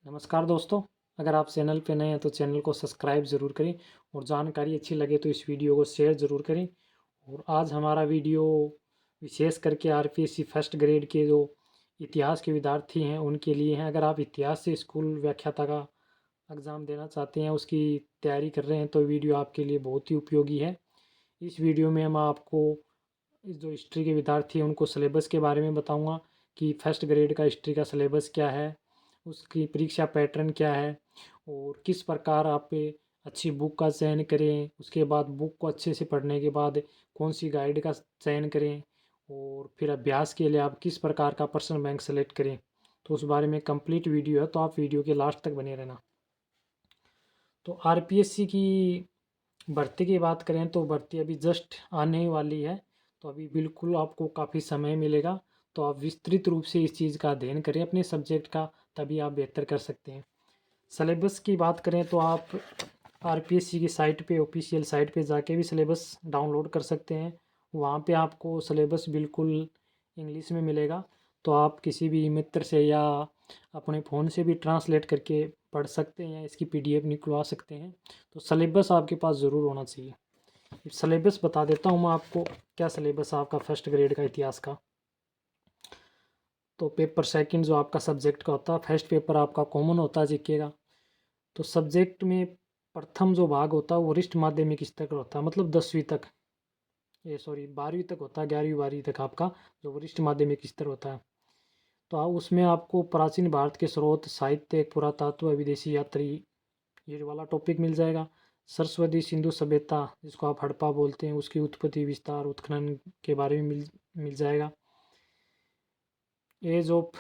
नमस्कार दोस्तों। अगर आप चैनल पे नए हैं तो चैनल को सब्सक्राइब ज़रूर करें और जानकारी अच्छी लगे तो इस वीडियो को शेयर ज़रूर करें। और आज हमारा वीडियो विशेष करके आरपीएससी फर्स्ट ग्रेड के जो इतिहास के विद्यार्थी हैं उनके लिए हैं। अगर आप इतिहास से स्कूल व्याख्याता का एग्ज़ाम देना चाहते हैं, उसकी तैयारी कर रहे हैं, तो वीडियो आपके लिए बहुत ही उपयोगी है। इस वीडियो में हम आपको इस जो हिस्ट्री के विद्यार्थी हैं उनको सिलेबस के बारे में बताऊंगा कि फर्स्ट ग्रेड का हिस्ट्री का सिलेबस क्या है, उसकी परीक्षा पैटर्न क्या है और किस प्रकार आप अच्छी बुक का चयन करें। उसके बाद बुक को अच्छे से पढ़ने के बाद कौन सी गाइड का चयन करें और फिर अभ्यास के लिए आप किस प्रकार का प्रश्न बैंक सेलेक्ट करें। तो उस बारे में कंप्लीट वीडियो है, तो आप वीडियो के लास्ट तक बने रहना। तो आरपीएससी की भर्ती की बात करें तो भर्ती अभी जस्ट आने ही वाली है, तो अभी बिल्कुल आपको काफ़ी समय मिलेगा। तो आप विस्तृत रूप से इस चीज़ का अध्ययन करें अपने सब्जेक्ट का, तभी आप बेहतर कर सकते हैं। सिलेबस की बात करें तो आप आरपीएससी की साइट पे, ऑफिशियल साइट पे जाके भी सिलेबस डाउनलोड कर सकते हैं। वहाँ पे आपको सिलेबस बिल्कुल इंग्लिश में मिलेगा, तो आप किसी भी मित्र से या अपने फ़ोन से भी ट्रांसलेट करके पढ़ सकते हैं, इसकी पीडीएफ निकलवा सकते हैं। तो सिलेबस आपके पास ज़रूर होना चाहिए। सिलेबस बता देता हूँ मैं आपको, क्या सिलेबस आपका फर्स्ट ग्रेड का इतिहास का। तो पेपर सेकंड जो आपका सब्जेक्ट का होता है, फर्स्ट पेपर आपका कॉमन होता है जीके का। तो सब्जेक्ट में प्रथम जो भाग होता है वो वरिष्ठ माध्यमिक स्तर का होता है, मतलब 10वीं तक, ये सॉरी 12वीं तक होता है, 11वीं 12वीं तक आपका जो वरिष्ठ माध्यमिक स्तर होता है। तो उसमें आपको प्राचीन भारत के स्रोत, साहित्य, पुरातत्व, विदेशी यात्री, ये वाला टॉपिक मिल जाएगा। सरस्वती सिंधु सभ्यता, जिसको आप हड़प्पा बोलते हैं, उसकी उत्पत्ति, विस्तार, उत्खनन के बारे में मिल जाएगा। एज ऑफ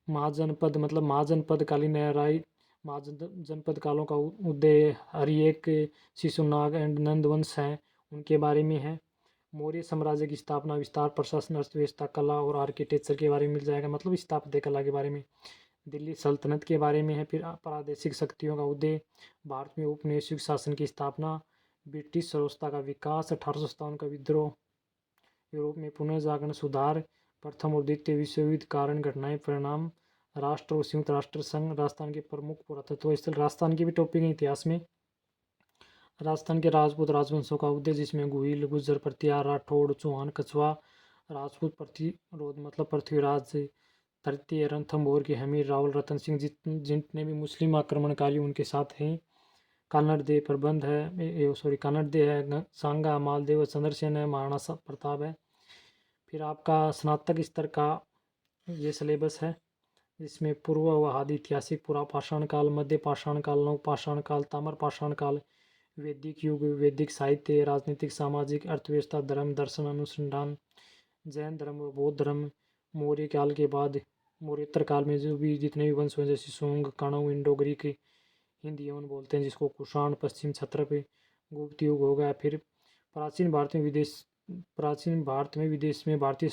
महाजनपद, मतलब महाजनपद कालीन राय महाजनपद कालों का उदय, हरिएक, शिशुनाग एंड नंदवंश हैं, उनके बारे में है। मौर्य साम्राज्य की स्थापना, विस्तार, प्रशासन, अर्थव्यवस्था, कला और आर्किटेक्चर के बारे में मिल जाएगा, मतलब स्थापत्य कला के बारे में। दिल्ली सल्तनत के बारे में है। फिर प्रादेशिक शक्तियों का उदय, भारत में औपनिवेशिक शासन की स्थापना, ब्रिटिश व्यवस्था का विकास, 1857 का विद्रोह, यूरोप में पुनर्जागरण, सुधार, प्रथम और द्वितीय विश्व युद्ध, कारण, घटनाएं, परिणाम, राष्ट्र और संयुक्त राष्ट्र संघ, राजस्थान के प्रमुख पुरातत्व स्थल, राजस्थान के भी टॉपिक है इतिहास में। राजस्थान के राजपूत राजवंशों का उदय, जिसमें गुहिल, गुज्जर, प्रतिहार, राठौड़, चौहान, कछवा, राजपूत प्रतिरोध, मतलब पृथ्वीराज तृतीय, रणथंभौर की हमीर, रावल, रतन सिंह, जितने भी मुस्लिम आक्रमणकारी उनके साथ हैं। कानड़ प्रबंध है, सॉरी कानड़ है, सांगा, मालदेव, चंद्रसेन है, महाराणा प्रताप है। फिर आपका स्नातक स्तर का ये सिलेबस है, जिसमें पूर्व व आदि ऐतिहासिक, पुरा पाषाण काल, मध्य पाषाण काल, नव पाषाण काल, ताम्र पाषाण काल, वैदिक युग, वैदिक साहित्य, राजनीतिक, सामाजिक, अर्थव्यवस्था, धर्म, दर्शन, अनुसंधान, जैन धर्म व बौद्ध धर्म, मौर्य काल के बाद, मौर्योत्तर काल में जो भी जितने भी वंश हुए, जैसे सोंग, कणव, इंडो ग्रीक, हिंदी यवन बोलते हैं जिसको, कुषाण, पश्चिम क्षत्रप, गुप्त युग हो गया। फिर प्राचीन भारत में विदेश में भारतीय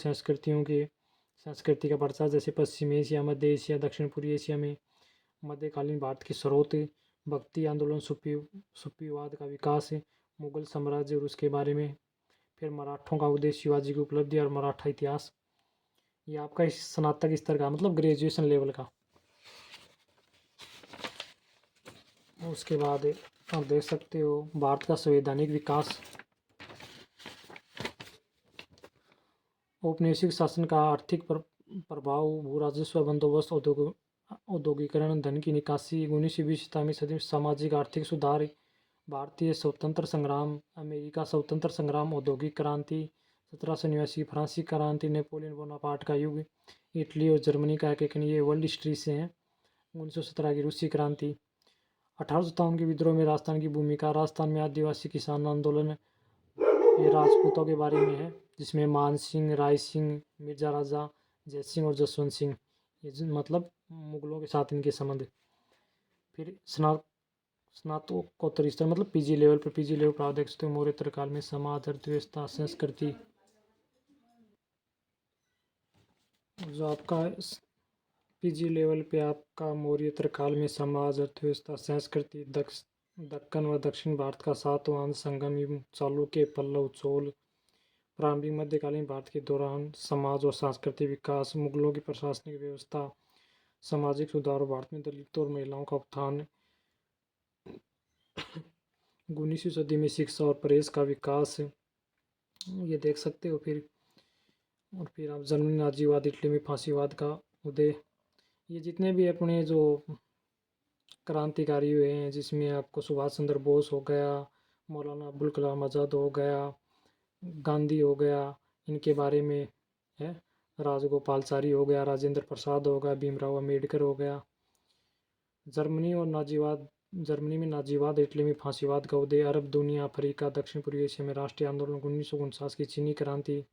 संस्कृति का प्रचार, जैसे पश्चिम एशिया, मध्य एशिया, दक्षिण पूर्वी एशिया में मध्यकालीन भारत के स्रोत, भक्ति आंदोलन, सूफीवाद का विकास, मुगल साम्राज्य और उसके बारे में। फिर मराठों का उदय, शिवाजी की उपलब्धि और मराठा इतिहास। ये आपका इस स्नातक स्तर का, मतलब ग्रेजुएशन लेवल का। उसके बाद आप देख सकते हो भारत का संवैधानिक विकास, औपनिवेशिक शासन का आर्थिक प्रभाव, भू राजस्व बंदोबस्त, औद्योगिकरण, धन की निकासी, 19वीं सदी में सामाजिक आर्थिक सुधार, भारतीय स्वतंत्र संग्राम, अमेरिका स्वतंत्र संग्राम, औद्योगिक क्रांति, 1789 फ्रांसीसी क्रांति, नेपोलियन बोनापार्ट का युग, इटली और जर्मनी का एकीकरण, ये वर्ल्ड हिस्ट्री से हैं। 1917 की रूसी क्रांति, 1857 के विद्रोह में राजस्थान की भूमिका, राजस्थान में आदिवासी किसान आंदोलन, ये राजपूतों के बारे में है, जिसमें मान सिंह, राय सिंह, मिर्जा राजा, जय सिंह और जसवंत सिंह, ये मतलब मुगलों के साथ इनके संबंध। फिर स्नातकोत्तर स्तर, मतलब पीजी लेवल पर आप देख सकते हो, मौर्योत्तर काल में समाज, अर्थव्यवस्था, संस्कृति, जो आपका पीजी लेवल पे आपका मौर्योत्तर काल में समाज, अर्थव्यवस्था, संस्कृति, दक्कन व दक्षिण भारत का सातवां संगम, चालुक्य, पल्लव, चोल, प्रारंभिक मध्यकालीन भारत के दौरान समाज और सांस्कृतिक विकास, मुगलों की प्रशासनिक व्यवस्था, सामाजिक सुधार और भारत में दलितों और महिलाओं का उत्थान, 19वीं सदी में शिक्षा और प्रेस का विकास, ये देख सकते हो। फिर आप जर्मनी नाजीवाद, इटली में फांसीवाद का उदय, ये जितने भी अपने जो क्रांतिकारी हुए हैं, जिसमें आपको सुभाष चंद्र बोस हो गया, मौलाना अबुल कलाम आज़ाद हो गया, गांधी हो गया, इनके बारे में है। राजगोपालचारी हो गया, राजेंद्र प्रसाद हो गया, भीमराव अम्बेडकर हो गया। जर्मनी में नाजीवाद, इटली में फांसीवाद का उदय, अरब दुनिया, अफ्रीका, दक्षिण पूर्वी एशिया में राष्ट्रीय आंदोलन, 1949 की चीनी क्रांति।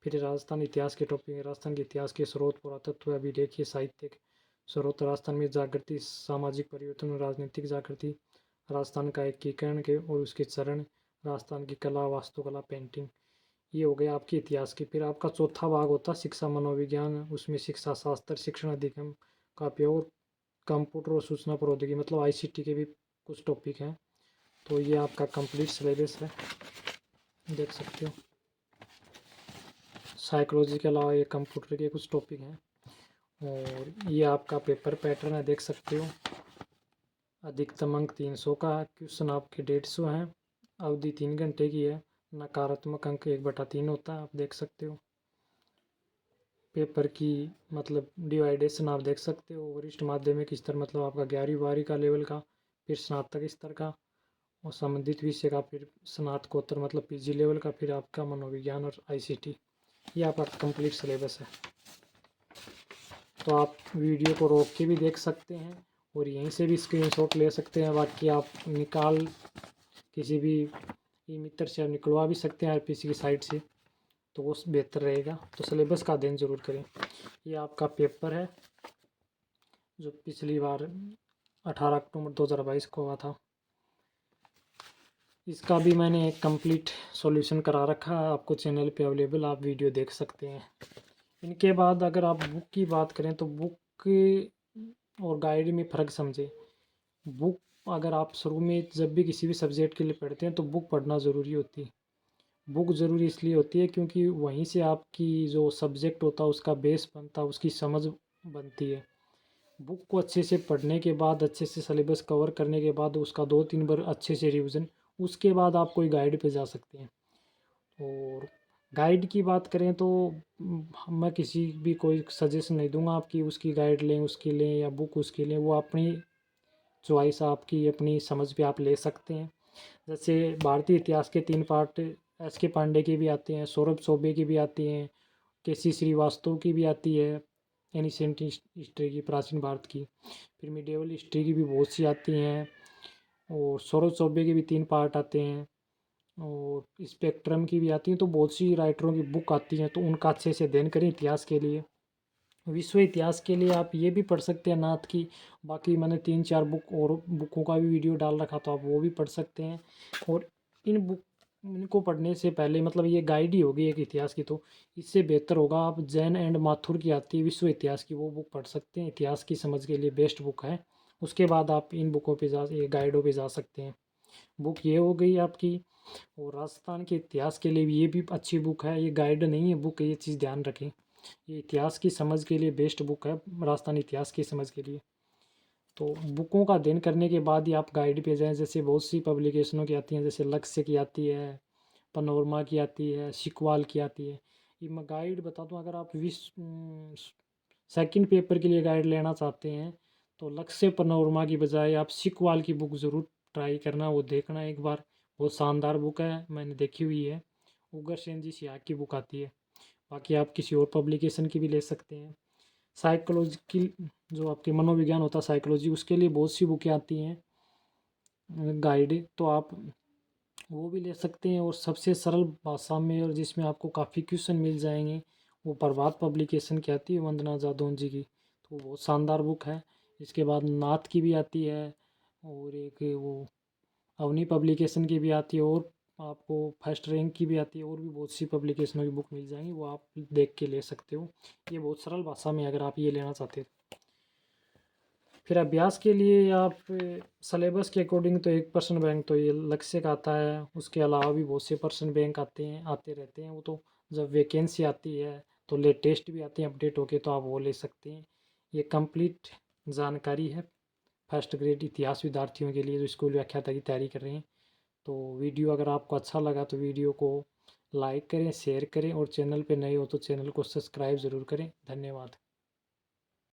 फिर राजस्थान इतिहास के टॉपिक में राजस्थान के इतिहास के स्रोत, पुरातत्व, अभिलेखीय, साहित्यिक स्रोत, राजस्थान में जागृति, सामाजिक परिवर्तन, राजनीतिक जागृति, राजस्थान का एकीकरण के और उसके चरण, राजस्थान की कला, वास्तुकला, पेंटिंग। ये हो गया आपके इतिहास की। फिर आपका चौथा भाग होता है शिक्षा मनोविज्ञान, उसमें शिक्षा शास्त्र, शिक्षण अधिगम का उपयोग, कंप्यूटर और सूचना प्रौद्योगिकी मतलब आईसीटी के भी कुछ टॉपिक हैं। तो ये आपका कंप्लीट सिलेबस है, देख सकते हो। साइकोलॉजी के अलावा ये कंप्यूटर के कुछ टॉपिक हैं। और ये आपका पेपर पैटर्न है, देख सकते हो। अधिकतम अंक 300 का है, क्वेश्चन आपके 150 हैं, अवधि 3 घंटे की है, नकारात्मक अंक 1/3 होता है, आप देख सकते हो। पेपर की मतलब डिवाइडेशन आप देख सकते हो। वरिष्ठ माध्यमिक स्तर मतलब आपका 11वीं 12वीं का लेवल का, फिर स्नातक स्तर का और संबंधित विषय का, फिर स्नातकोत्तर मतलब पीजी लेवल का, फिर आपका मनोविज्ञान और आईसीटी। ये आपका कंप्लीट सिलेबस है। तो आप वीडियो को रोक के भी देख सकते हैं और यहीं से भी स्क्रीनशॉट ले सकते हैं। बाकी आप निकाल किसी भी ई मित्र से आप निकलवा भी सकते हैं आरपीसी की साइट से, तो वो बेहतर रहेगा। तो सिलेबस का अध्ययन ज़रूर करें। ये आपका पेपर है जो पिछली बार 18 अक्टूबर 2022 को हुआ था। इसका भी मैंने एक कंप्लीट सॉल्यूशन करा रखा है, आपको चैनल पे अवेलेबल, आप वीडियो देख सकते हैं। इनके बाद अगर आप बुक की बात करें तो बुक और गाइड में फ़र्क समझें। बुक अगर आप शुरू में जब भी किसी भी सब्जेक्ट के लिए पढ़ते हैं तो बुक पढ़ना ज़रूरी होती है। बुक ज़रूरी इसलिए होती है क्योंकि वहीं से आपकी जो सब्जेक्ट होता है उसका बेस बनता है, उसकी समझ बनती है। बुक को अच्छे से पढ़ने के बाद, अच्छे से सिलेबस कवर करने के बाद, उसका 2-3 बार अच्छे से रिवीजन, उसके बाद आप कोई गाइड पे जा सकते हैं। और गाइड की बात करें तो मैं किसी भी कोई सजेशन नहीं दूंगा आपकी उसकी गाइड लें, उसकी लें या बुक उसकी लें, वो अपनी चॉइस, आपकी अपनी समझ पे आप ले सकते हैं। जैसे भारतीय इतिहास के 3 पार्ट एस के पांडे की भी आते हैं, सौरभ चौबे की भी आती हैं, के सी श्रीवास्तव की भी आती है, एनिसेंट हिस्ट्री की, प्राचीन भारत की। फिर मिडिवल हिस्ट्री की भी बहुत सी आती हैं और सौरभ चौबे के भी 3 पार्ट आते हैं और स्पेक्ट्रम की भी आती हैं। तो बहुत सी राइटरों की बुक आती हैं, तो उनका अच्छे से अध्ययन करें इतिहास के लिए। विश्व इतिहास के लिए आप ये भी पढ़ सकते हैं नाथ की। बाकी मैंने 3-4 बुक और बुकों का भी वीडियो डाल रखा, तो आप वो भी पढ़ सकते हैं। और इनको पढ़ने से पहले मतलब ये गाइड ही होगी एक इतिहास की, तो इससे बेहतर होगा आप जैन एंड माथुर की आती है विश्व इतिहास की, वो बुक पढ़ सकते हैं। इतिहास की समझ के लिए बेस्ट बुक है। उसके बाद आप इन बुकों पे ये गाइडों पे जा सकते हैं। बुक ये हो गई आपकी। और राजस्थान के इतिहास के लिए भी ये भी अच्छी बुक है, ये गाइड नहीं है बुक, ये चीज़ ध्यान रखें। ये इतिहास की समझ के लिए बेस्ट बुक है, राजस्थान इतिहास की समझ के लिए। तो बुकों का अध्ययन करने के बाद ही आप गाइड पे जाएं। जैसे बहुत सी पब्लिकेशनों की आती हैं, जैसे लक्ष्य की आती है, पनोरमा की आती है, सिकवाल की आती है। ये मैं गाइड बता दूं, अगर आप सेकंड पेपर के लिए गाइड लेना चाहते हैं तो लक्ष्य पनोरमा की बजाय आप सिकवाल की बुक ज़रूर ट्राई करना, वो देखना एक बार। बहुत शानदार बुक है, मैंने देखी हुई है। उग्रसेन जी सियाग की बुक आती है। बाकी आप किसी और पब्लिकेशन की भी ले सकते हैं। साइकोलॉजी की, जो आपके मनोविज्ञान होता है साइकोलॉजी, उसके लिए बहुत सी बुकें आती हैं गाइड, तो आप वो भी ले सकते हैं। और सबसे सरल भाषा में और जिसमें आपको काफ़ी क्वेश्चन मिल जाएंगे, वो प्रभात पब्लिकेशन की आती है, वंदना जादौन जी की, तो बहुत शानदार बुक है। इसके बाद नाथ की भी आती है और एक वो अवनी पब्लिकेशन की भी आती है और आपको फर्स्ट रैंक की भी आती है, और भी बहुत सी पब्लिकेशनों की बुक मिल जाएंगी, वो आप देख के ले सकते हो। ये बहुत सरल भाषा में अगर आप ये लेना चाहते हो। फिर अभ्यास के लिए आप सिलेबस के अकॉर्डिंग तो 1% बैंक तो ये लक्ष्य का आता है, उसके अलावा भी बहुत से पर्सन बैंक आते रहते हैं। वो तो जब वैकेंसी आती है तो लेटेस्ट भी आते हैं अपडेट होके, तो आप वो ले सकते हैं। ये कंप्लीट जानकारी है फर्स्ट ग्रेड इतिहास विद्यार्थियों के लिए जो स्कूल व्याख्याता की तैयारी कर रहे हैं। तो वीडियो अगर आपको अच्छा लगा तो वीडियो को लाइक करें, शेयर करें, और चैनल पे नए हो तो चैनल को सब्सक्राइब ज़रूर करें। धन्यवाद।